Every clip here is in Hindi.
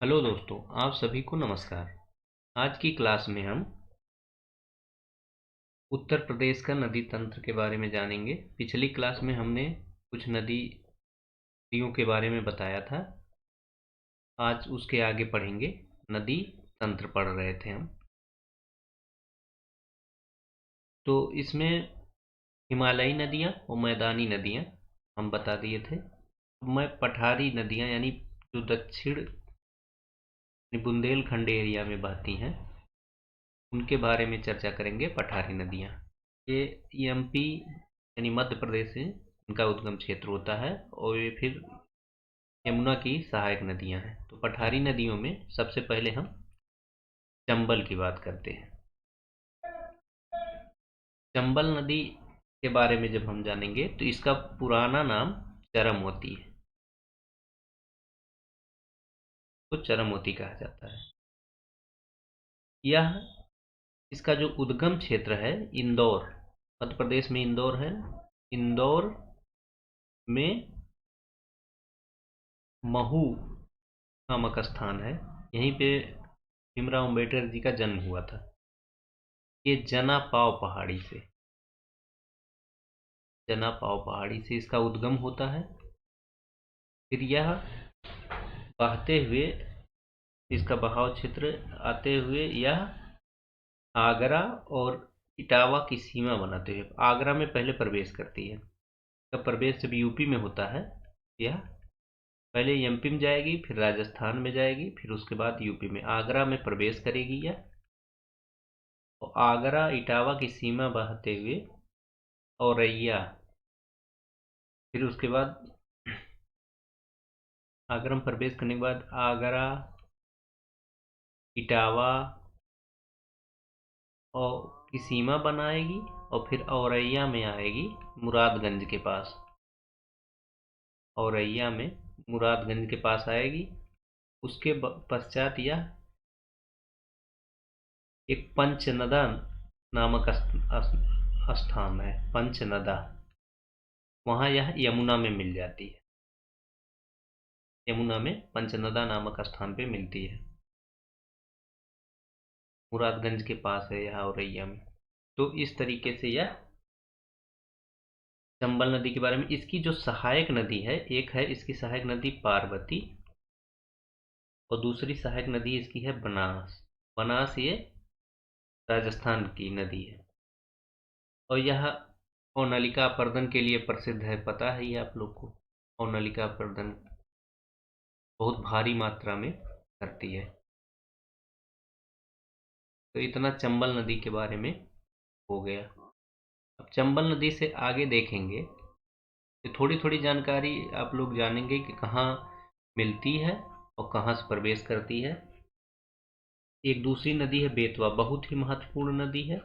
हेलो दोस्तों, आप सभी को नमस्कार। आज की क्लास में हम उत्तर प्रदेश का नदी तंत्र के बारे में जानेंगे। पिछली क्लास में हमने कुछ नदियों के बारे में बताया था। आज उसके आगे पढ़ेंगे। नदी तंत्र पढ़ रहे थे हम। तो इसमें हिमालयी नदियाँ और मैदानी नदियाँ हम बता दिए थे। अब मैं पठारी नदियाँ यानी जो दक्षिण बुंदेलखंड एरिया में बहती हैं उनके बारे में चर्चा करेंगे। पठारी नदियाँ ये एमपी यानी मध्य प्रदेश से इनका उद्गम क्षेत्र होता है और ये फिर यमुना की सहायक नदियाँ हैं। तो पठारी नदियों में सबसे पहले हम चंबल की बात करते हैं। चंबल नदी के बारे में जब हम जानेंगे तो इसका पुराना नाम चरमवती है। तो चरमवती कहा जाता है। यह इसका जो उद्गम क्षेत्र है इंदौर, मध्य प्रदेश में इंदौर है। इंदौर में महू नामक स्थान है। यहीं पे भीमराव अम्बेडकर जी का जन्म हुआ था। ये जना पाव पहाड़ी से इसका उद्गम होता है। फिर यह बहते हुए इसका बहाव क्षेत्र आते हुए यह आगरा और इटावा की सीमा बनाते हुए आगरा में पहले प्रवेश करती है। इसका प्रवेश जब यूपी में होता है, यह पहले एमपी में जाएगी, फिर राजस्थान में जाएगी, फिर उसके बाद यूपी में आगरा में प्रवेश करेगी यह। और आगरा इटावा की सीमा बहते हुए औरैया, फिर उसके बाद आगरा में प्रवेश करने के बाद आगरा इटावा और की सीमा बनाएगी और फिर औरैया में आएगी मुरादगंज के पास। औरैया में मुरादगंज के पास आएगी। उसके पश्चात यह एक पंचनदा नामक स्थान है, पंचनदा। वहाँ यह यमुना में मिल जाती है। यमुना में पंचनदा नामक स्थान पे मिलती है। मुरादगंज के पास है यह औरैया में। तो इस तरीके से यह चंबल नदी के बारे में। इसकी जो सहायक नदी है, एक है इसकी सहायक नदी पार्वती और दूसरी सहायक नदी इसकी है बनास। बनास ये राजस्थान की नदी है और यह औनलिका अपर्दन के लिए प्रसिद्ध है। पता है ये आप लोग को? औनलिका अपर्दन बहुत भारी मात्रा में करती है। तो इतना चंबल नदी के बारे में हो गया। अब चंबल नदी से आगे देखेंगे तो थोड़ी थोड़ी जानकारी आप लोग जानेंगे कि कहाँ मिलती है और कहाँ से प्रवेश करती है। एक दूसरी नदी है बेतवा, बहुत ही महत्वपूर्ण नदी है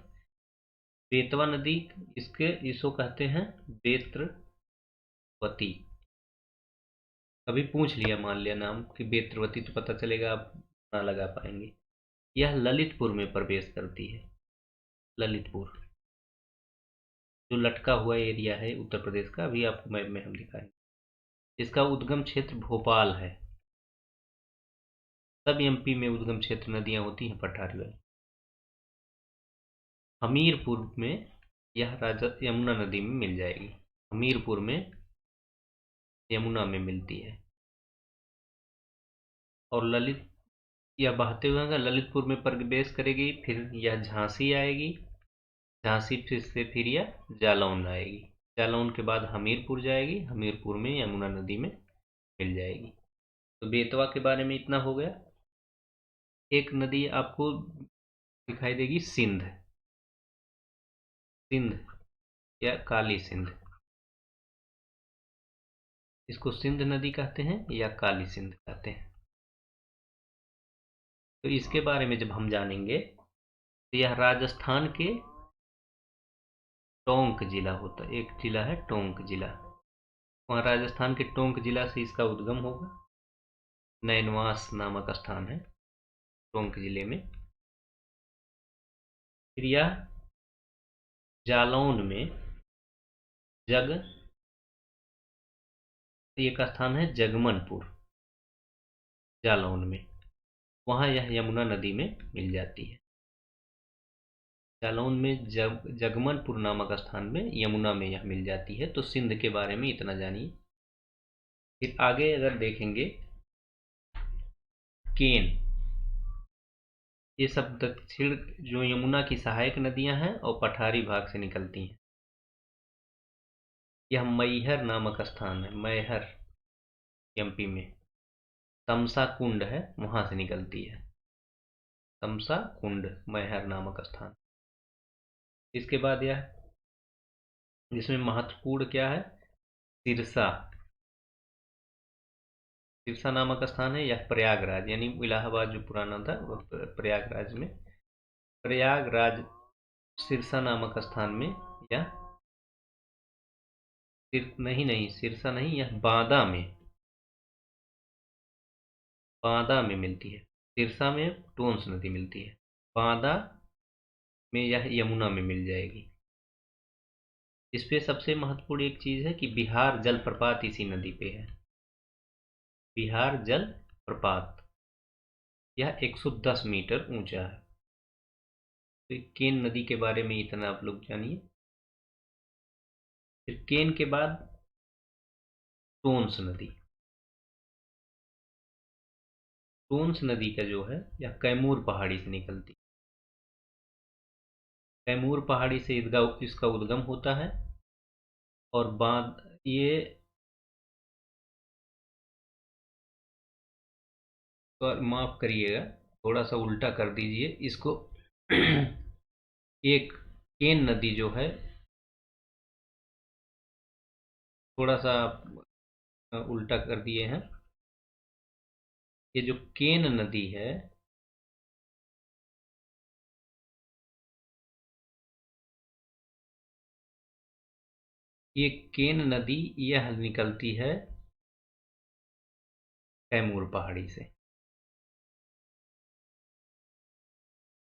बेतवा नदी। इसको कहते हैं बेत्रवती। कभी पूछ लिया, मान लिया नाम कि बेत्रवती, तो पता चलेगा आप ना लगा पाएंगे। यह ललितपुर में प्रवेश करती है। ललितपुर जो लटका हुआ एरिया है उत्तर प्रदेश का, अभी आपको मैप में हम दिखाएंगे। इसका उद्गम क्षेत्र भोपाल है। सब एमपी में उद्गम क्षेत्र नदियां होती हैं पठारी वाली। हमीरपुर में यह राजा यमुना नदी में मिल जाएगी। हमीरपुर में यमुना में मिलती है। और ललित यह बहते हुए ललितपुर में प्रवेश करेगी, फिर यह झांसी आएगी। झांसी फिर यह जालौन आएगी। जालौन के बाद हमीरपुर जाएगी। हमीरपुर में यमुना नदी में मिल जाएगी। तो बेतवा के बारे में इतना हो गया। एक नदी आपको दिखाई देगी, सिंध। सिंध या काली सिंध, इसको सिंध नदी कहते हैं या काली सिंध कहते हैं। तो इसके बारे में जब हम जानेंगे तो यह राजस्थान के टोंक जिला होता है। एक जिला है टोंक जिला, वहाँ राजस्थान के टोंक जिला से इसका उद्गम होगा। नैनवास नामक स्थान है टोंक जिले में। फिर यह जालौन में एक स्थान है जगमनपुर, जालौन में। वहाँ यह यमुना नदी में मिल जाती है। जालौन में जगमलपुर नामक स्थान में यमुना में यह मिल जाती है। तो सिंध के बारे में इतना जानिए। फिर आगे अगर देखेंगे, केन, ये सब दक्षिण जो यमुना की सहायक नदियां हैं और पठारी भाग से निकलती हैं। यह मैहर नामक स्थान है, मैहर एमपी में। तमसा कुंड है, वहां से निकलती है। तमसा कुंड, मैहर नामक स्थान। इसके बाद यह, जिसमें महत्वपूर्ण क्या है, सिरसा। सिरसा नामक स्थान है, यह प्रयागराज यानी इलाहाबाद जो पुराना था वो प्रयागराज में। प्रयागराज सिरसा नामक स्थान में यह नहीं सिरसा नहीं, यह बांदा में मिलती है। सिरसा में टोंस नदी मिलती है, बांदा में यह यमुना में मिल जाएगी। इस पे सबसे महत्वपूर्ण एक चीज है कि बिहार जल प्रपात इसी नदी पे है। बिहार जल प्रपात, यह 110 मीटर ऊंचा है। तो केन नदी के बारे में इतना आप लोग जानिए। फिर केन के बाद टोंस नदी। टोंस नदी का जो है यह कैमूर पहाड़ी से निकलती है। कैमूर पहाड़ी से इसका उद्गम होता है। और बाद ये, तो माफ करिएगा, थोड़ा सा उल्टा कर दीजिए इसको। एक केन नदी जो है, थोड़ा सा उल्टा कर दिए हैं। ये जो केन नदी है, ये केन नदी यह निकलती है कैमूर पहाड़ी से।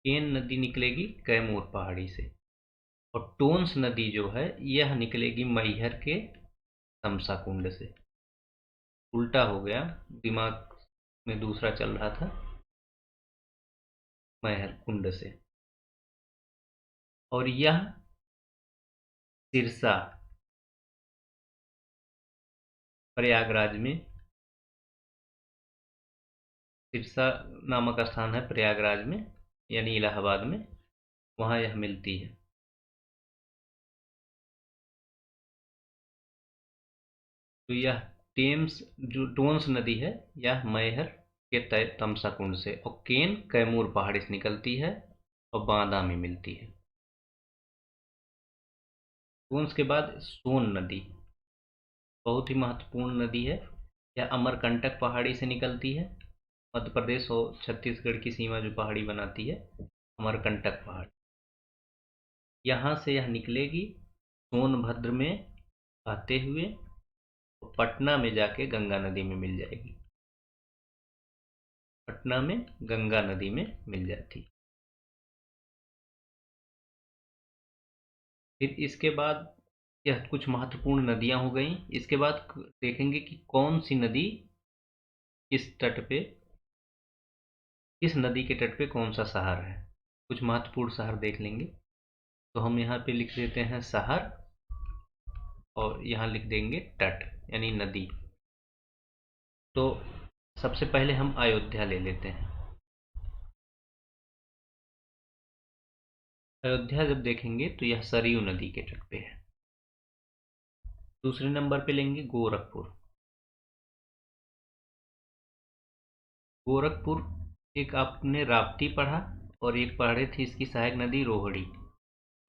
केन नदी निकलेगी कैमूर पहाड़ी से। और टोंस नदी जो है यह निकलेगी मैहर के तमसा कुंड से। उल्टा हो गया, दिमाग में दूसरा चल रहा था, मैहर कुंड से। और यह सिरसा प्रयागराज में, सिरसा नामक स्थान है प्रयागराज में यानी इलाहाबाद में, वहाँ यह मिलती है। तो यह टेम्स जो टोंस नदी है यह मैहर के तमसा कुंड से, और केन कैमूर पहाड़ी से निकलती है और बांदा में मिलती है। टोंस के बाद सोन नदी, बहुत ही महत्वपूर्ण नदी है। यह अमरकंटक पहाड़ी से निकलती है। मध्य प्रदेश और छत्तीसगढ़ की सीमा जो पहाड़ी बनाती है, अमरकंटक पहाड़, यहाँ से यह निकलेगी सोनभद्र में आते हुए, तो पटना में जाके गंगा नदी में मिल जाएगी। पटना में गंगा नदी में मिल जाती। फिर इसके बाद यह कुछ महत्वपूर्ण नदियां हो गई। इसके बाद देखेंगे कि कौन सी नदी किस तट पे, किस नदी के तट पे कौन सा शहर है। कुछ महत्वपूर्ण शहर देख लेंगे। तो हम यहाँ पे लिख देते हैं शहर, और यहाँ लिख देंगे तट यानी नदी। तो सबसे पहले हम अयोध्या ले लेते हैं। अयोध्या जब देखेंगे तो यह सरयू नदी के तट पे है। दूसरे नंबर पे लेंगे गोरखपुर। गोरखपुर, एक आपने राप्ती पढ़ा और एक पढ़े थे इसकी सहायक नदी रोहिणी।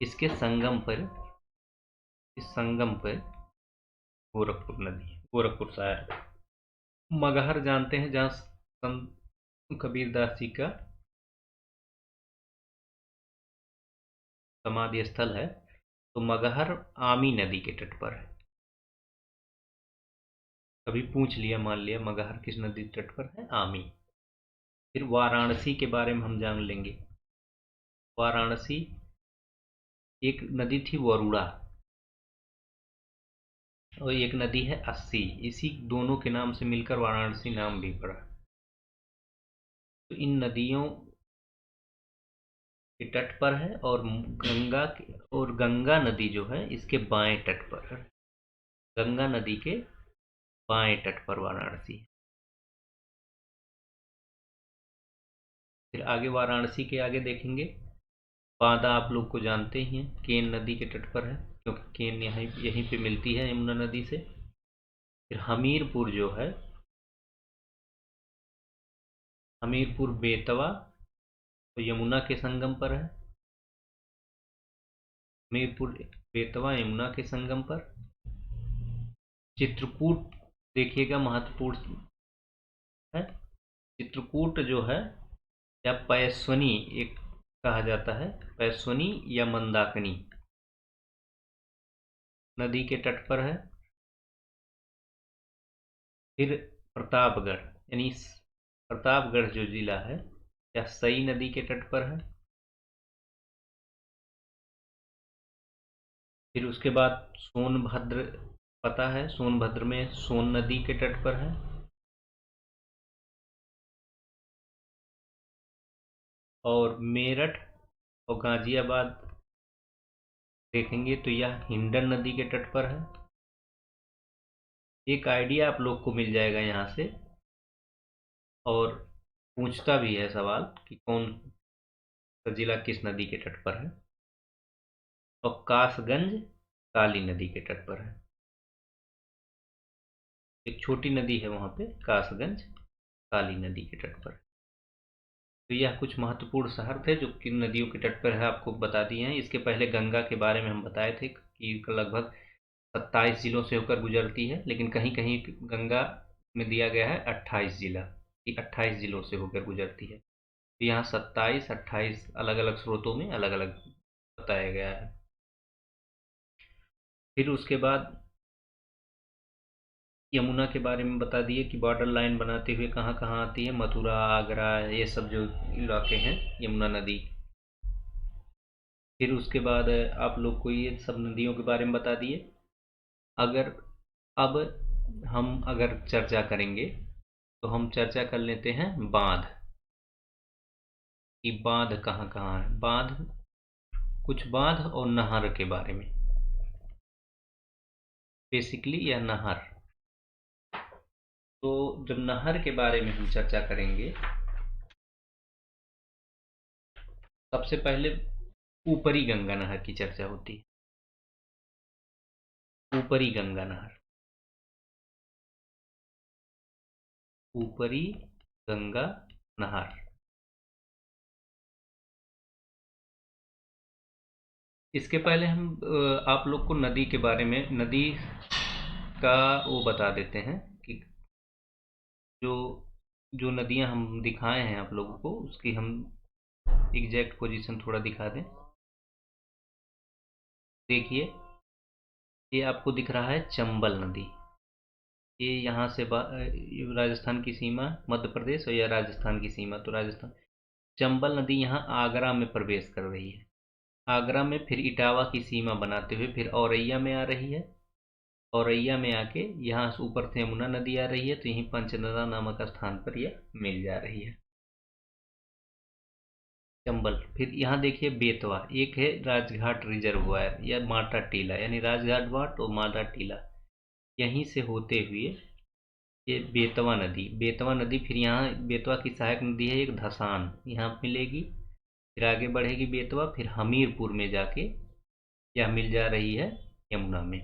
इसके संगम पर, इस संगम पर गोरखपुर नदी, गोरखपुर शहर। मगहर जानते हैं, जहाँ संत कबीरदास जी का समाधि स्थल है। तो मगहर आमी नदी के तट पर है। कभी पूछ लिया, मान लिया मगहर किस नदी तट पर है, आमी। फिर वाराणसी के बारे में हम जान लेंगे। वाराणसी, एक नदी थी वरुणा और एक नदी है अस्सी, इसी दोनों के नाम से मिलकर वाराणसी नाम भी पड़ा। तो इन नदियों के तट पर है, और गंगा नदी जो है इसके बाएं तट पर है। गंगा नदी के बाएं तट पर वाराणसी है। फिर आगे वाराणसी के आगे देखेंगे, बांदा आप लोग को जानते ही हैं, केन नदी के तट पर है, क्योंकि केन यहीं पे मिलती है यमुना नदी से। फिर हमीरपुर जो है, हमीरपुर बेतवा तो यमुना के संगम पर है। हमीरपुर बेतवा यमुना के संगम पर। चित्रकूट देखिएगा, महत्वपूर्ण है। चित्रकूट जो है, या पैस्वनी एक कहा जाता है, पैस्वनी या मंदाकिनी नदी के तट पर है। फिर प्रतापगढ़, यानी प्रतापगढ़ जो जिला है, यह सई नदी के तट पर है। फिर उसके बाद सोनभद्र, पता है, सोनभद्र में सोन नदी के तट पर है। और मेरठ और गाजियाबाद देखेंगे तो यह हिंडन नदी के तट पर है। एक आइडिया आप लोग को मिल जाएगा यहाँ से, और पूछता भी है सवाल कि कौन सा जिला किस नदी के तट पर है। और कासगंज काली नदी के तट पर है। एक छोटी नदी है वहाँ पे, कासगंज काली नदी के तट पर। तो यह कुछ महत्वपूर्ण शहर थे जो किन नदियों के तट पर है, आपको बता दिए हैं। इसके पहले गंगा के बारे में हम बताए थे कि लगभग 27 जिलों से होकर गुजरती है, लेकिन कहीं कहीं गंगा में दिया गया है 28 जिला, कि 28 जिलों से होकर गुजरती है। तो यहाँ 27, 28 अलग अलग स्रोतों में अलग अलग बताया गया है। फिर उसके बाद यमुना के बारे में बता दिए कि बॉर्डर लाइन बनाते हुए कहाँ कहाँ आती है, मथुरा, आगरा, ये सब जो इलाके हैं यमुना नदी। फिर उसके बाद आप लोग को ये सब नदियों के बारे में बता दिए। अगर अब हम अगर चर्चा करेंगे तो हम चर्चा कर लेते हैं बांध, कि बांध कहाँ कहाँ है। बांध, कुछ बांध और नहर के बारे में, बेसिकली यह नहर। तो जब नहर के बारे में हम चर्चा करेंगे, सबसे पहले ऊपरी गंगा नहर की चर्चा होती है। ऊपरी गंगा नहर, ऊपरी गंगा नहर। इसके पहले हम आप लोग को नदी के बारे में, नदी का वो बता देते हैं कि जो जो नदियां हम दिखाए हैं आप लोगों को, उसकी हम एग्जैक्ट पोजीशन थोड़ा दिखा दें। देखिए, ये आपको दिख रहा है चंबल नदी। ये यहाँ से ये राजस्थान की सीमा, मध्य प्रदेश और या राजस्थान की सीमा, तो राजस्थान। चंबल नदी यहाँ आगरा में प्रवेश कर रही है। आगरा में फिर इटावा की सीमा बनाते हुए फिर औरैया में आ रही है। औरैया में आके यहाँ से ऊपर से यमुना नदी आ रही है, तो यहीं पंचनदा नामक स्थान पर यह मिल जा रही है, चंबल। फिर यहाँ देखिए बेतवा, एक है राजघाट रिजर्वायर या माटा टीला, यानी राजघाट घाट और माटा टीला, यहीं से होते हुए ये बेतवा नदी। बेतवा नदी फिर यहाँ बेतवा की सहायक नदी है एक धसान, यहाँ मिलेगी। फिर आगे बढ़ेगी बेतवा, फिर हमीरपुर में जाके यह मिल जा रही है यमुना में।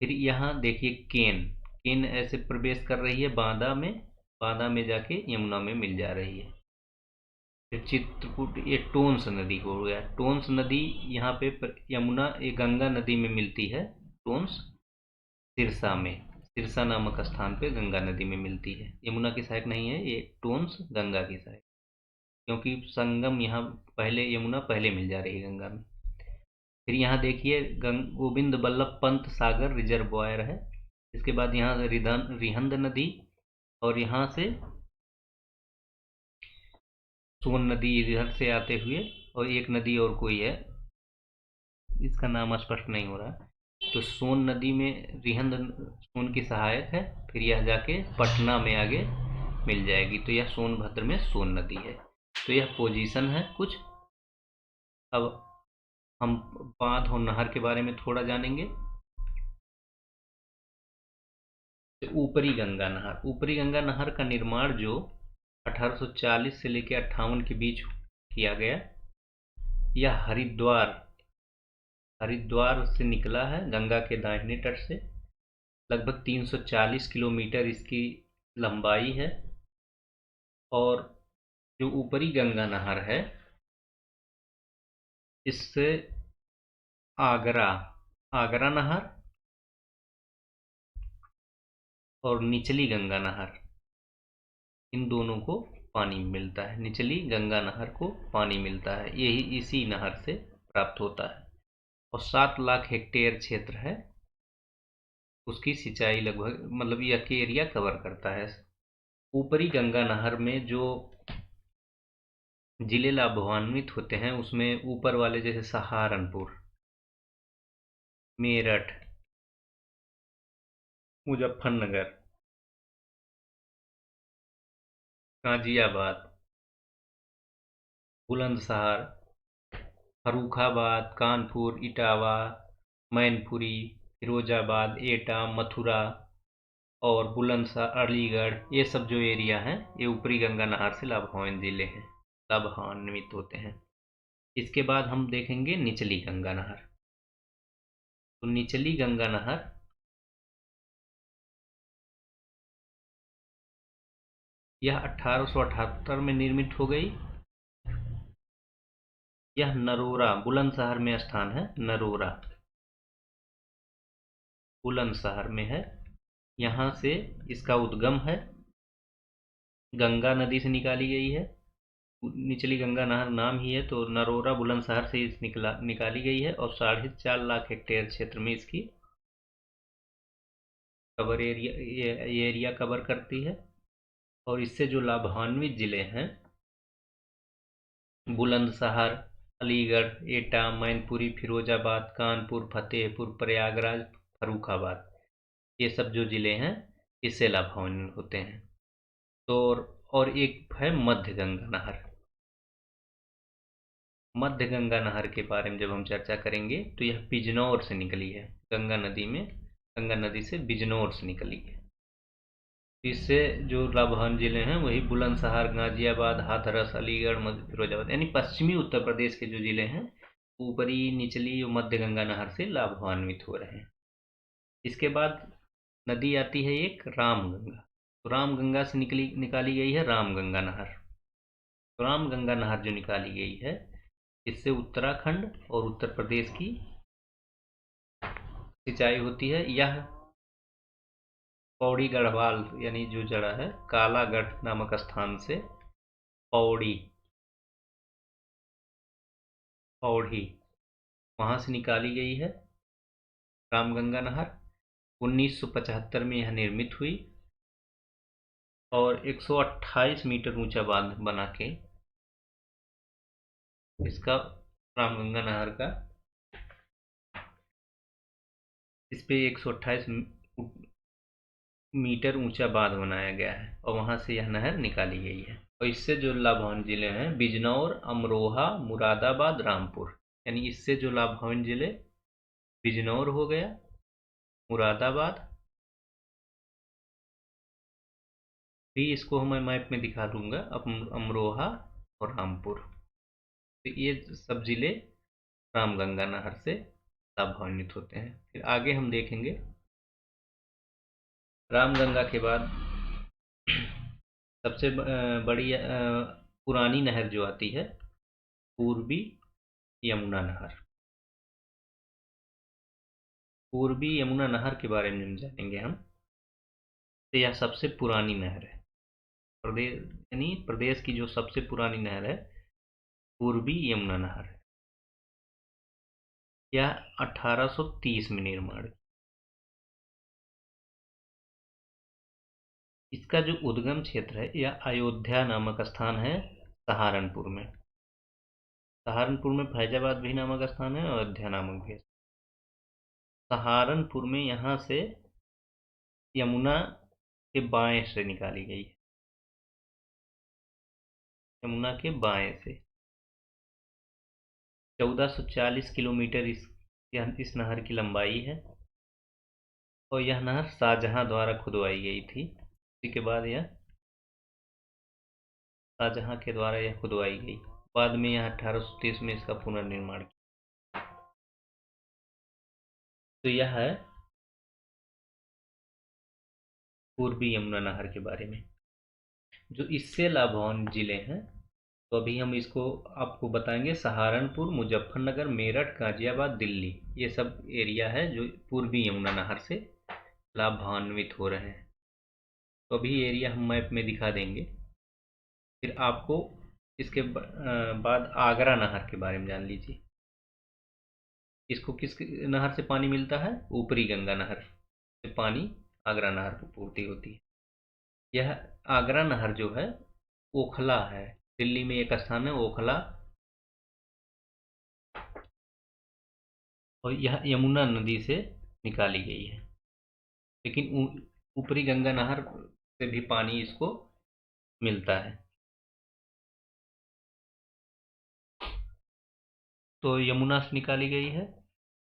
फिर यहाँ देखिए केन, केन ऐसे प्रवेश कर रही है बांदा में, बांदा में जाके यमुना में मिल जा रही है। फिर चित्रकूट, ये टोंस नदी हो गया। टोंस नदी यहाँ पे यमुना, ये गंगा नदी में मिलती है। टोंस सिरसा में, सिरसा नामक स्थान पे गंगा नदी में मिलती है। यमुना की सहायक नहीं है ये, टोंस गंगा की सहायक, क्योंकि संगम यहाँ पहले, यमुना पहले मिल जा रही है गंगा में। फिर यहाँ देखिए गोविंद बल्लभ पंत सागर रिजर्वायर है। इसके बाद यहाँ रिहंद नदी, और यहाँ से सोन नदी इधर से आते हुए, और एक नदी और कोई है, इसका नाम स्पष्ट नहीं हो रहा। तो सोन नदी में रिहंद सोन की सहायक है। फिर यह जाके पटना में आगे मिल जाएगी। तो यह सोनभद्र में सोन नदी है। तो यह पोजीशन है कुछ। अब हम बांध और नहर के बारे में थोड़ा जानेंगे। तो ऊपरी गंगा नहर, ऊपरी गंगा नहर का निर्माण जो 1840 से लेकर 58 के बीच किया गया, यह हरिद्वार से निकला है, गंगा के दाहिने तट से। लगभग 340 किलोमीटर इसकी लंबाई है। और जो ऊपरी गंगा नहर है, इससे आगरा नहर और निचली गंगा नहर, इन दोनों को पानी मिलता है। निचली गंगा नहर को पानी मिलता है, यही इसी नहर से प्राप्त होता है। और 7 लाख हेक्टेयर क्षेत्र है, उसकी सिंचाई लगभग, मतलब यह एरिया कवर करता है। ऊपरी गंगा नहर में जो जिले लाभान्वित होते हैं, उसमें ऊपर वाले जैसे सहारनपुर, मेरठ, मुजफ्फरनगर, गाजियाबाद, बुलंदशहर, फर्रुखाबाद, कानपुर, इटावा, मैनपुरी, फिरोजाबाद, एटा, मथुरा और बुलंदशहर, अलीगढ़, ये सब जो एरिया हैं, ये ऊपरी गंगा नहर से लाभान्वित जिले हैं, लाभान्वित होते हैं। इसके बाद हम देखेंगे निचली गंगा नहर। तो निचली गंगा नहर यह 1878 में निर्मित हो गई। यह नरोरा, बुलंदशहर में स्थान है। नरोरा बुलंदशहर में है। यहाँ से इसका उद्गम है, गंगा नदी से निकाली गई है। निचली गंगा नहर नाम ही है, तो नरोरा बुलंदशहर से निकाली गई है। और 4.5 लाख हेक्टेयर क्षेत्र में इसकी कवर एरिया, ये एरिया कवर करती है। और इससे जो लाभान्वित जिले हैं, बुलंदशहर, अलीगढ़, एटा, मैनपुरी, फिरोजाबाद, कानपुर, फतेहपुर, प्रयागराज, फर्रुखाबाद, ये सब जो जिले हैं, इससे लाभान्वित होते हैं। तो और एक है मध्य गंगा नहर। मध्य गंगा नहर के बारे में जब हम चर्चा करेंगे, तो यह बिजनौर से निकली है। गंगा नदी से बिजनौर से निकली है। इससे जो लाभान्वित जिले हैं वही बुलंदशहर, गाजियाबाद, हाथरस, अलीगढ़, फिरोजाबाद, यानी पश्चिमी उत्तर प्रदेश के जो जिले हैं, ऊपरी, निचली और मध्य गंगा नहर से लाभान्वित हो रहे हैं। इसके बाद नदी आती है एक रामगंगा। तो रामगंगा से निकाली गई है रामगंगा नहर। तो रामगंगा नहर जो निकाली गई है, इससे उत्तराखंड और उत्तर प्रदेश की सिंचाई होती है। यह पौड़ी गढ़वाल, यानी जो जड़ा है कालागढ़ नामक स्थान से पौड़ी वहां से निकाली गई है रामगंगा नहर। 1975 में यह निर्मित हुई और 128 मीटर ऊंचा बांध बना के इसका, रामगंगा नहर का, इस पे 128 मीटर ऊंचा बांध बनाया गया है और वहां से यह नहर निकाली गई है। और इससे जो लाभान्वित जिले हैं बिजनौर, अमरोहा, मुरादाबाद, रामपुर, यानी इससे जो लाभान्वित जिले बिजनौर हो गया, मुरादाबाद, भी इसको मैं मैप में दिखा दूंगा, अमरोहा और रामपुर। तो ये सब जिले रामगंगा नहर से लाभान्वित होते हैं। फिर आगे हम देखेंगे रामगंगा के बाद सबसे बड़ी पुरानी नहर जो आती है, पूर्वी यमुना नहर। पूर्वी यमुना नहर के बारे में जानेंगे हम। तो यह सबसे पुरानी नहर है प्रदेश, यानी प्रदेश की जो सबसे पुरानी नहर है, पूर्वी यमुना नहर है। यह 1830 में निर्माण। इसका जो उद्गम क्षेत्र है, यह अयोध्या नामक स्थान है सहारनपुर में। सहारनपुर में फैजाबाद भी नामक स्थान है, अयोध्या नामक भी। सहारनपुर में यहाँ से यमुना के बाएं से निकाली गई है। यमुना के बाएं से। 1440 किलोमीटर इस नहर की लंबाई है और यह नहर शाहजहां द्वारा खुदवाई गई थी। इसी के बाद यह शाहजहां के द्वारा यह खुदवाई गई। बाद में यह 1830 में इसका पुनर्निर्माण किया। तो यह है पूर्वी यमुना नहर के बारे में। जो इससे लाभवान जिले हैं, तो अभी हम इसको आपको बताएंगे। सहारनपुर, मुजफ्फरनगर, मेरठ, गाजियाबाद, दिल्ली, ये सब एरिया है जो पूर्वी यमुना नहर से लाभान्वित हो रहे हैं। तो अभी एरिया हम मैप में दिखा देंगे। फिर आपको इसके बाद आगरा नहर के बारे में जान लीजिए। इसको किस नहर से पानी मिलता है? ऊपरी गंगा नहर से पानी आगरा नहर को पूर्ति होती है। यह आगरा नहर जो है ओखला है। दिल्ली में एक स्थान है ओखला, और यह यमुना नदी से निकाली गई है। लेकिन ऊपरी गंगा नहर से भी पानी इसको मिलता है। तो यमुना से निकाली गई है।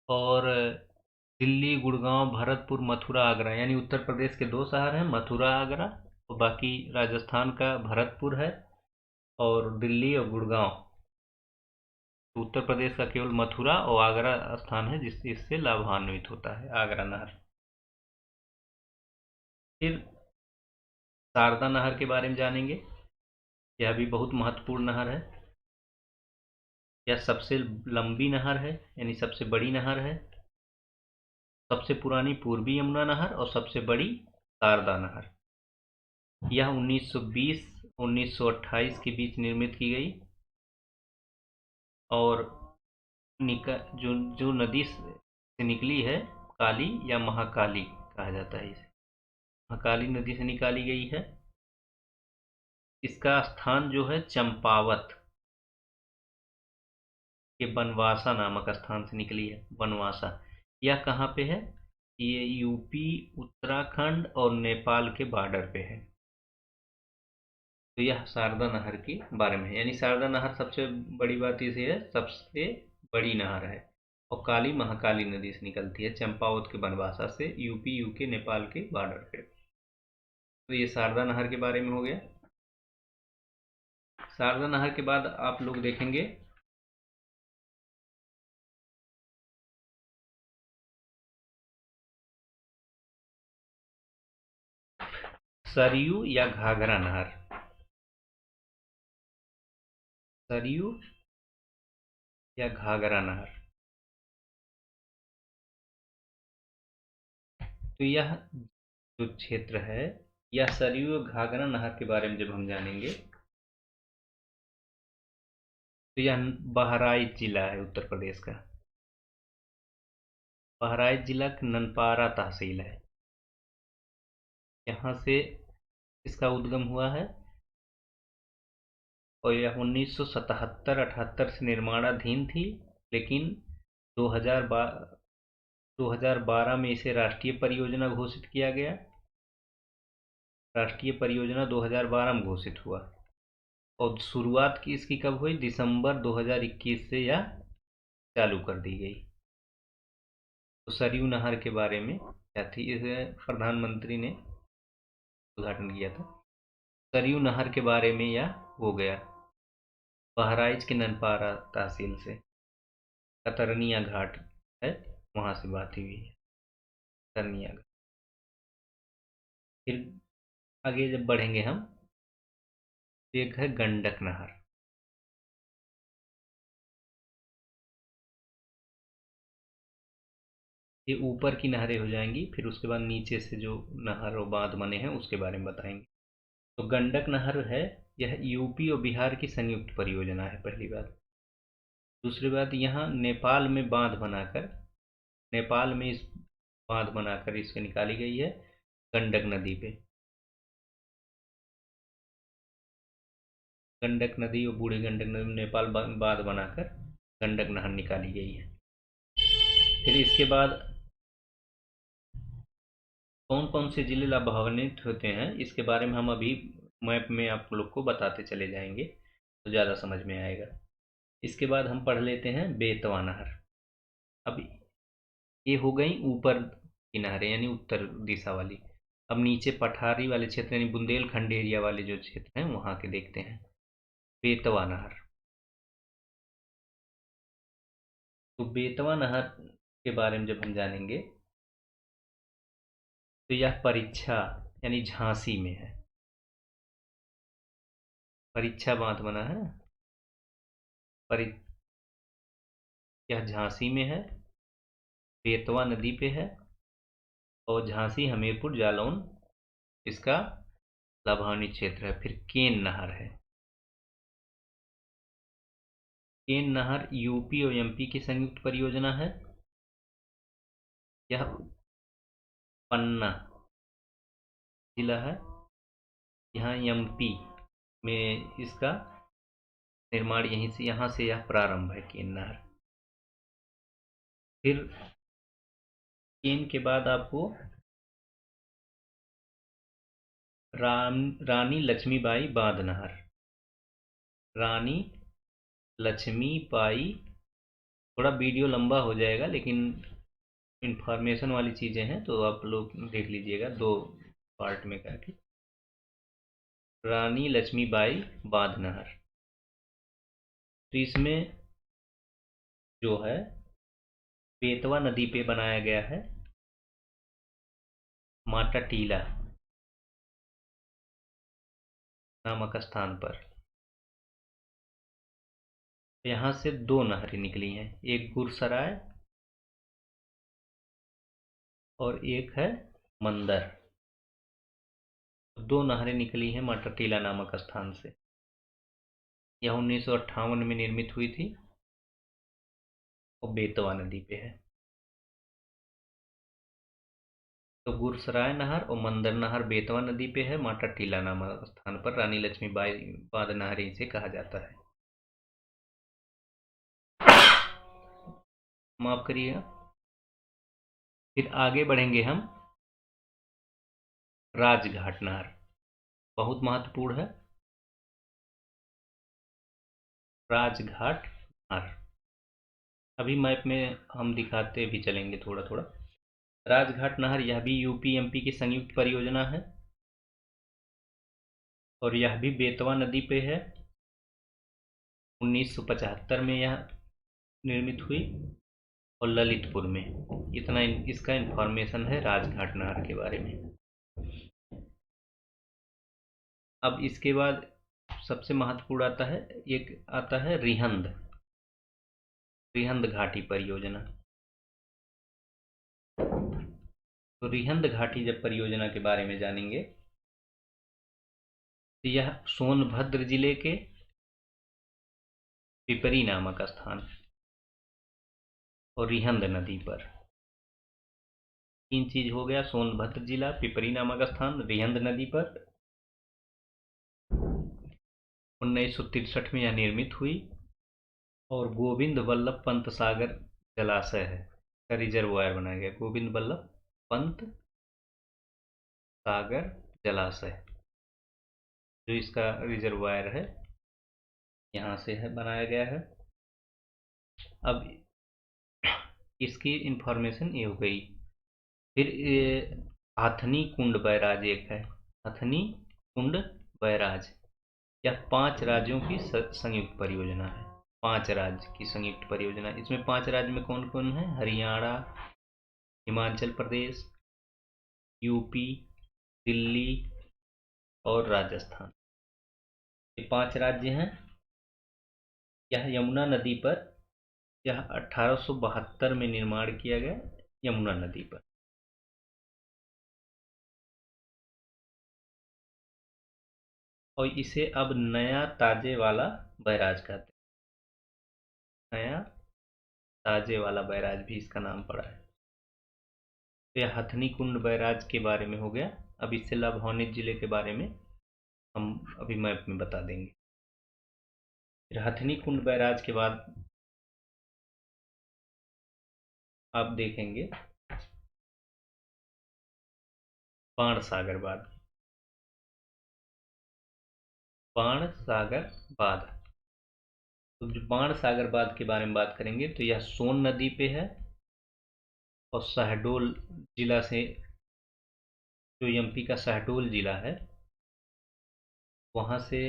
और दिल्ली, गुड़गांव, भरतपुर, मथुरा, आगरा, यानी उत्तर प्रदेश के दो शहर हैं, मथुरा, आगरा, और बाकी राजस्थान का भरतपुर है और दिल्ली और गुड़गांव। तो उत्तर प्रदेश का केवल मथुरा और आगरा स्थान है जिससे इससे लाभान्वित होता है आगरा नहर। फिर शारदा नहर के बारे में जानेंगे। यह भी बहुत महत्वपूर्ण नहर है। यह सबसे लंबी नहर है, यानी सबसे बड़ी नहर है। सबसे पुरानी पूर्वी यमुना नहर और सबसे बड़ी शारदा नहर। यह 1920-1928 के बीच निर्मित की गई। और जो जो नदी से निकली है, काली या महाकाली कहा जाता है इसे, महाकाली नदी से निकाली गई है। इसका स्थान जो है चंपावत के बनवासा नामक स्थान से निकली है। बनवासा यह कहाँ पे है? ये यूपी, उत्तराखंड और नेपाल के बॉर्डर पे है। तो यह शारदा नहर के बारे में है। यानी शारदा नहर सबसे बड़ी बात इसे है, सबसे बड़ी नहर है और काली महाकाली नदी से निकलती है चंपावत के बनवासा से, यूपी, यूके, नेपाल के बॉर्डर पे। तो ये शारदा नहर के बारे में हो गया। शारदा नहर के बाद आप लोग देखेंगे सरयू या घाघरा नहर। सरयू या घाघरा नहर। तो यह जो क्षेत्र है, यह सरयू और घाघरा नहर के बारे में जब हम जानेंगे, तो यह बहराइच जिला है उत्तर प्रदेश का। बहराइच जिला की ननपारा तहसील है। यहाँ से इसका उद्गम हुआ है और यह 1977-78 से निर्माणाधीन थी। लेकिन 2012 में इसे राष्ट्रीय परियोजना घोषित किया गया। राष्ट्रीय परियोजना 2012 में घोषित हुआ और शुरुआत की इसकी कब हुई? दिसंबर 2021 से यह चालू कर दी गई। तो सरयू नहर के बारे में क्या थी, इसे प्रधानमंत्री ने उद्घाटन किया था। सरयू नहर के बारे में यह हो गया। बहराइच के ननपारा तहसील से कतरनिया घाट है, वहां से बात हुई है, कतरनिया घाट। फिर आगे जब बढ़ेंगे हम, तो एक है गंडक नहर। ये ऊपर की नहरें हो जाएंगी, फिर उसके बाद नीचे से जो नहर और बांध बने हैं उसके बारे में बताएंगे। तो गंडक नहर है, यह यूपी और बिहार की संयुक्त परियोजना है, पहली बात। दूसरी बात, यहाँ नेपाल में इस बांध बनाकर इसको निकाली गई है गंडक नदी पे। गंडक नदी और बूढ़ी गंडक नदी में नेपाल बांध बनाकर गंडक नहर निकाली गई है। फिर इसके बाद कौन कौन से जिले लाभान्वित होते हैं, इसके बारे में हम अभी मैप में आप लोग को बताते चले जाएंगे। तो ज़्यादा समझ में आएगा। इसके बाद हम पढ़ लेते हैं बेतवा नहर। अब ये हो गई ऊपर की नहरें यानी उत्तर दिशा वाली। अब नीचे पठारी वाले क्षेत्र यानी बुंदेलखंड एरिया वाले जो क्षेत्र हैं वहाँ के देखते हैं। बेतवा नहर। तो बेतवा नहर के बारे में जब हम जानेंगे तो यह परीक्षा यानी झांसी में है। परीक्षा बांध बना है। परि यह झांसी में है, बेतवा नदी पे है और झांसी हमीरपुर जालौन इसका लाभानी क्षेत्र है। फिर केन नहर है। केन नहर यूपी और एमपी की संयुक्त परियोजना है। यह पन्ना जिला है। यहाँ एमपी में इसका निर्माण यहाँ से यह प्रारंभ है केन नहर। फिर केन के बाद आपको रानी लक्ष्मीबाई बांध नहर। रानी लक्ष्मीबाई, थोड़ा वीडियो लंबा हो जाएगा लेकिन इंफॉर्मेशन वाली चीज़ें हैं तो आप लोग देख लीजिएगा दो पार्ट में करके। रानी लक्ष्मीबाई बांध नहर, तो इसमें जो है बेतवा नदी पे बनाया गया है माटा टीला नामक स्थान पर। यहाँ से दो नहरें निकली हैं, एक गुरसराय और एक है मंदर। दो नहरें निकली हैं माटा टीला नामक स्थान से। यह 1958 में निर्मित हुई थी और बेतवा नदी पे है। तो गुरसराय नहर और मंदर नहर बेतवा नदी पे है, माटा टीला नामक स्थान पर रानी लक्ष्मीबाई बांध नहर इसे कहा जाता है। माफ करिएगा। फिर आगे बढ़ेंगे हम। राजघाट नहर बहुत महत्वपूर्ण है। राजघाट नहर अभी मैप में हम दिखाते भी चलेंगे थोड़ा थोड़ा। राजघाट नहर यह भी यूपी एमपी की संयुक्त परियोजना है और यह भी बेतवा नदी पे है। 1975 में यह निर्मित हुई और ललितपुर में। इतना इसका इंफॉर्मेशन है राजघाट नहर के बारे में। अब इसके बाद सबसे महत्वपूर्ण आता है, एक आता है रिहंद। रिहंद घाटी परियोजना। तो रिहंद घाटी जब परियोजना के बारे में जानेंगे तो यह सोनभद्र जिले के पिपरी नामक स्थान और रिहंद नदी पर। तीन चीज हो गया, सोनभद्र जिला, पिपरी नामक स्थान, रिहंद नदी पर। 1963 में यह निर्मित हुई और गोविंद वल्लभ पंत सागर जलाशय है का रिजर्वायर बनाया गया। गोविंद वल्लभ पंत सागर जलाशय जो इसका रिजर्वायर है यहाँ से है बनाया गया है। अब इसकी इंफॉर्मेशन ये हो गई। फिर हथनी कुंड बैराज एक है। हथनी कुंड बैराज यह 5 राज्यों की संयुक्त परियोजना है। 5 राज्य की संयुक्त परियोजना। इसमें 5 राज्य में कौन कौन है? हरियाणा, हिमाचल प्रदेश, यूपी, दिल्ली और राजस्थान। ये 5 राज्य हैं। यह यमुना नदी पर, यह 1872 में निर्माण किया गया यमुना नदी पर। और इसे अब नया ताजे वाला बैराज कहते हैं। नया ताजे वाला बैराज भी इसका नाम पड़ा है। तो यह हथनी कुंड बैराज के बारे में हो गया। अब इससे लाभान्वित जिले के बारे में हम अभी मैप में बता देंगे। फिर हथनी कुंड बैराज के बाद आप देखेंगे बाणसागर बांध। बाणसागर बांध तो जो बाण सागर बांध के बारे में बात करेंगे तो यह सोन नदी पे है और शहडोल जिला से, जो एमपी का शहडोल जिला है वहाँ से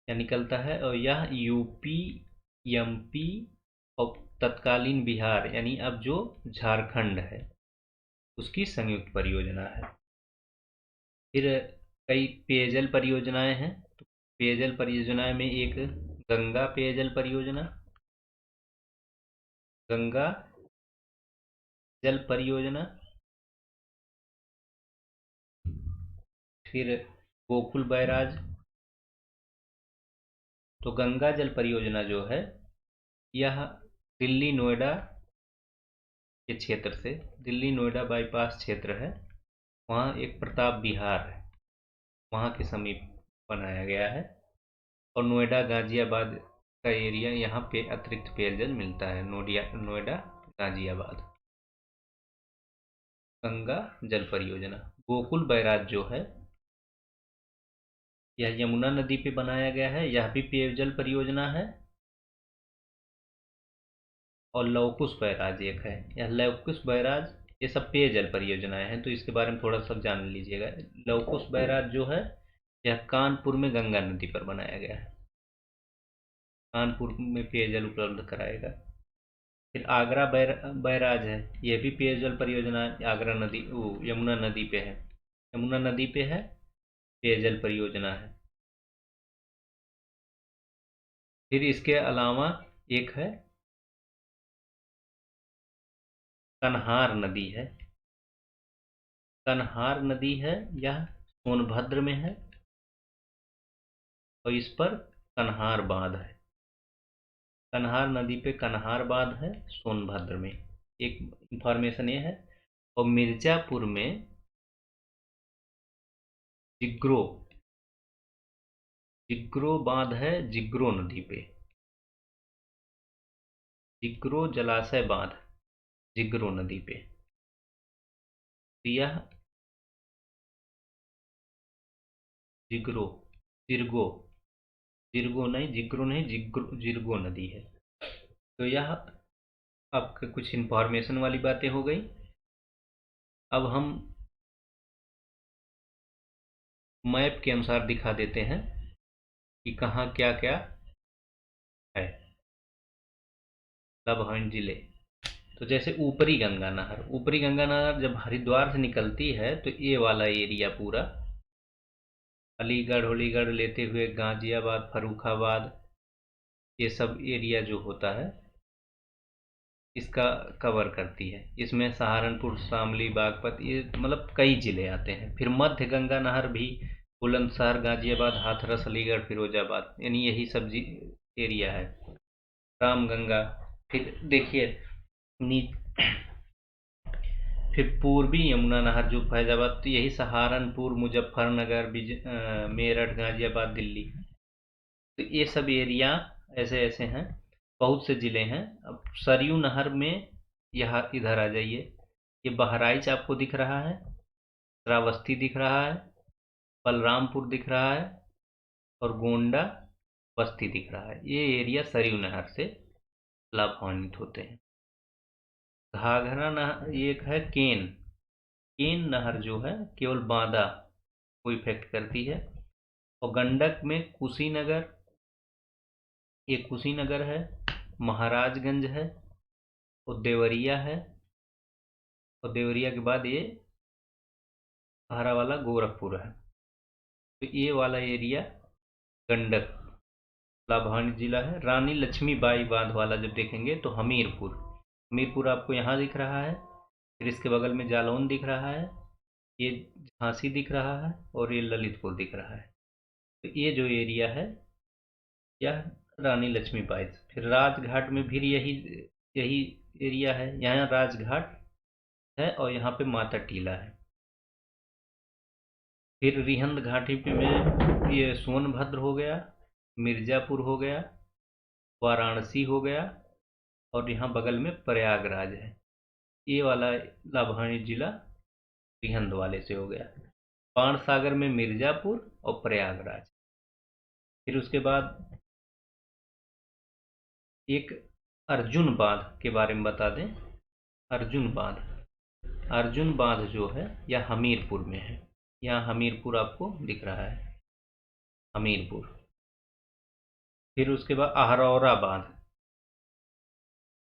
यह निकलता है, और यह यूपी, एमपी और तत्कालीन बिहार यानी अब जो झारखंड है उसकी संयुक्त परियोजना है। फिर कई पेयजल परियोजनाएं हैं। तो पेयजल परियोजनाएं में एक गंगा पेयजल परियोजना, गंगा जल परियोजना, फिर गोकुल बैराज। तो गंगा जल परियोजना जो है यह दिल्ली नोएडा के क्षेत्र से, दिल्ली नोएडा बाईपास क्षेत्र है, वहाँ एक प्रताप विहार है, वहाँ के समीप बनाया गया है। और नोएडा गाजियाबाद का एरिया, यहाँ पे अतिरिक्त पेयजल मिलता है, नोएडा गाजियाबाद। गंगा जल परियोजना। गोकुल बैराज जो है यह यमुना नदी पे बनाया गया है, यह भी पेयजल परियोजना है। और लवकुश बैराज एक है, यह लवकुश बैराज, ये सब पेयजल परियोजनाएं हैं तो इसके बारे में थोड़ा सा जान लीजिएगा। लवकुश बैराज जो है यह कानपुर में गंगा नदी पर बनाया गया है, कानपुर में पेयजल उपलब्ध कराएगा। फिर आगरा बैराज है, यह भी पेयजल परियोजना आगरा नदी, वो यमुना नदी पे है, यमुना नदी पे है, पेयजल परियोजना है। फिर इसके अलावा एक है कन्हार नदी है, कन्हार नदी है, यह सोनभद्र में है और इस पर कन्हार बांध है। कन्हार नदी पे कन्हार बांध है सोनभद्र में, एक इंफॉर्मेशन ये है। और मिर्जापुर में जिग्रो, जिग्रो बांध है जिग्रो नदी पे, जिग्रो जलाशय बांध जिग्रो नदी पे। तो यह जिग्रो, जिरगो, जिरगो नहीं, जिग्रो नहीं, जिग्रो जिरगो नदी है। तो यह आपके कुछ इंफॉर्मेशन वाली बातें हो गई। अब हम मैप के अनुसार दिखा देते हैं कि कहाँ क्या क्या है लाभान जिले। तो जैसे ऊपरी गंगा नहर, ऊपरी गंगा नहर जब हरिद्वार से निकलती है तो ये वाला एरिया पूरा अलीगढ़ होलीगढ़ लेते हुए गाजियाबाद, फर्रुखाबाद, ये सब एरिया जो होता है इसका कवर करती है। इसमें सहारनपुर, शामली, बागपत, ये मतलब कई जिले आते हैं। फिर मध्य गंगा नहर भी बुलंदशहर, गाजियाबाद, हाथरस, अलीगढ़, फिरोजाबाद, यानी यही सब एरिया है। रामगंगा, फिर देखिए नी फिर पूर्वी यमुना नहर जो फैजाबाद, तो यही सहारनपुर, मुजफ्फरनगर, मेरठ, गाजियाबाद, दिल्ली। तो ये सब एरिया ऐसे ऐसे हैं, बहुत से ज़िले हैं। अब सरयू नहर में यहाँ इधर आ जाइए, ये बहराइच आपको दिख रहा है, श्रावस्ती दिख रहा है, बलरामपुर दिख रहा है और गोंडा बस्ती दिख रहा है। ये एरिया सरयू नहर से लाभान्वित होते हैं। घाघरा नहर एक है, केन, केन नहर जो है केवल बांदा को इफेक्ट करती है। और गंडक में कुशीनगर, ये कुशीनगर है, महाराजगंज है और देवरिया है, और देवरिया के बाद ये हरा वाला गोरखपुर है। तो ये वाला एरिया गंडक लाभान्वित जिला है। रानी लक्ष्मीबाई बांध वाला जब देखेंगे तो हमीरपुर, हमीरपुर आपको यहाँ दिख रहा है, फिर इसके बगल में जालौन दिख रहा है, ये झांसी दिख रहा है और ये ललितपुर दिख रहा है। तो ये जो एरिया है यह रानी लक्ष्मीबाई। फिर राजघाट में भी यही यही एरिया है, यहाँ राजघाट है और यहाँ पे माता टीला है। फिर रिहंद घाटी पे में ये सोनभद्र हो गया, मिर्ज़ापुर हो गया, वाराणसी हो गया और यहाँ बगल में प्रयागराज है। ये वाला लाभान्वित जिला रिहंद वाले से हो गया। बाण सागर में मिर्ज़ापुर और प्रयागराज। फिर उसके बाद एक अर्जुन बांध के बारे में बता दें। अर्जुन बांध, अर्जुन बांध जो है यह हमीरपुर में है। यहाँ हमीरपुर आपको दिख रहा है, हमीरपुर। फिर उसके बाद आहरौरा बांध,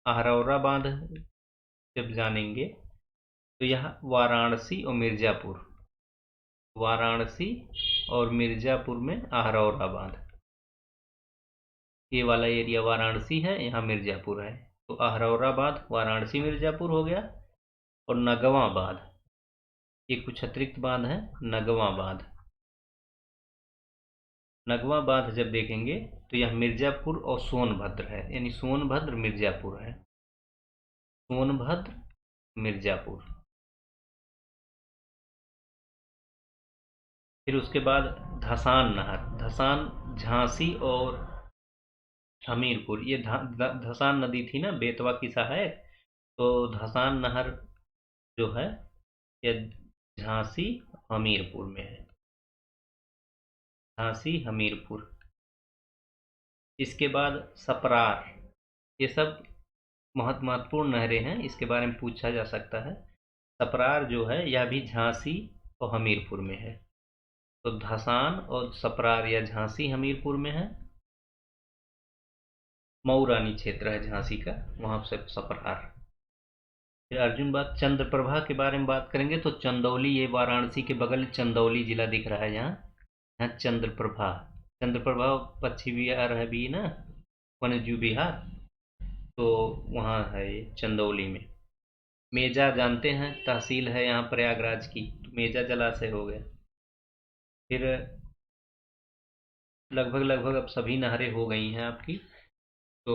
आहरौरा बांध जब जानेंगे तो यह वाराणसी और मिर्ज़ापुर, वाराणसी और मिर्ज़ापुर में आहरौरा बांध। ये वाला एरिया वाराणसी है, यहाँ मिर्ज़ापुर है। तो आहरौरा बांध वाराणसी मिर्ज़ापुर हो गया। और नगवां बांध, ये कुछ अतिरिक्त बांध है, नगवां बांध। नगवां बांध जब देखेंगे तो यह मिर्ज़ापुर और सोनभद्र है, यानी सोनभद्र मिर्ज़ापुर है, सोनभद्र मिर्ज़ापुर। फिर उसके बाद धसान नहर, धसान झांसी और हमीरपुर। ये धसान नदी थी ना, बेतवा की सहायक, तो धसान नहर जो है ये झांसी हमीरपुर में है, झांसी हमीरपुर। इसके बाद सपरार, ये सब महत्वपूर्ण नहरें हैं, इसके बारे में पूछा जा सकता है। सपरार जो है यह भी झांसी और हमीरपुर में है। तो धसान और सपरार या झांसी हमीरपुर में है। मऊरानी क्षेत्र है झांसी का, वहाँ से सपरार। फिर अर्जुन बात चंद्रप्रभा के बारे में बात करेंगे तो चंदौली, ये वाराणसी के बगल चंदौली जिला दिख रहा है यहाँ चंद्रप्रभा। चंद्रप्रभा पश्चिमी बिहार है भी ना, वन्यजीव विहार, तो वहाँ है ये चंदौली में। मेजा जानते हैं, तहसील है यहाँ प्रयागराज की, तो मेजा जलाशय हो गया। फिर लगभग अब सभी नहरें हो गई हैं आपकी। तो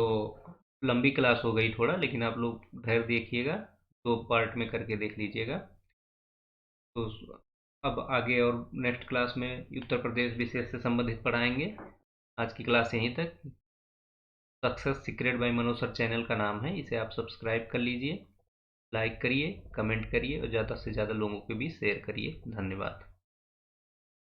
लंबी क्लास हो गई थोड़ा, लेकिन आप लोग धैर्य देखिएगा, दो पार्ट में करके देख लीजिएगा। तो अब आगे और नेक्स्ट क्लास में उत्तर प्रदेश विशेष से संबंधित पढ़ाएंगे। आज की क्लास यहीं तक। Success secret by Manoj sir channel का नाम है, इसे आप सब्सक्राइब कर लीजिए, लाइक करिए, कमेंट करिए और ज़्यादा से ज़्यादा लोगों के बीच शेयर करिए। धन्यवाद।